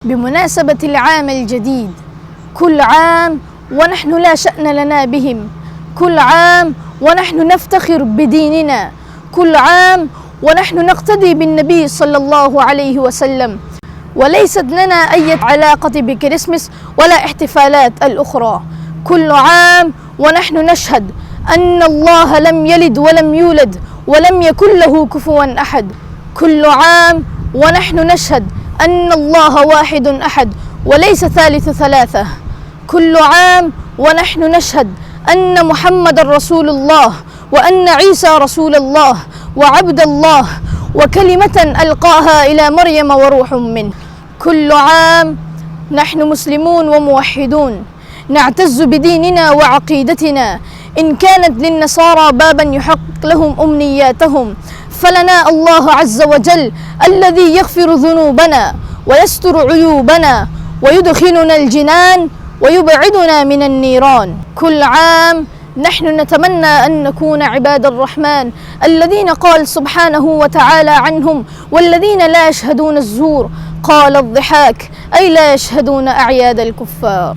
بمناسبة العام الجديد، كل عام ونحن لا شأن لنا بهم، كل عام ونحن نفتخر بديننا، كل عام ونحن نقتدي بالنبي صلى الله عليه وسلم، وليست لنا أي علاقة بكريسمس ولا احتفالات الأخرى. كل عام ونحن نشهد أن الله لم يلد ولم يولد ولم يكن له كفوا أحد. كل عام ونحن نشهد أن الله واحد أحد وليس ثالث ثلاثة. كل عام ونحن نشهد أن محمد رسول الله وأن عيسى رسول الله وعبد الله وكلمة ألقاها إلى مريم وروح منه. كل عام نحن مسلمون وموحدون نعتز بديننا وعقيدتنا. إن كانت للنصارى بابا يحقق لهم أمنياتهم، فلنا الله عز وجل الذي يغفر ذنوبنا ويستر عيوبنا ويدخلنا الجنان ويبعدنا من النيران. كل عام نحن نتمنى أن نكون عباد الرحمن الذين قال سبحانه وتعالى عنهم: والذين لا يشهدون الزور، قال الضحاك، أي لا يشهدون أعياد الكفار.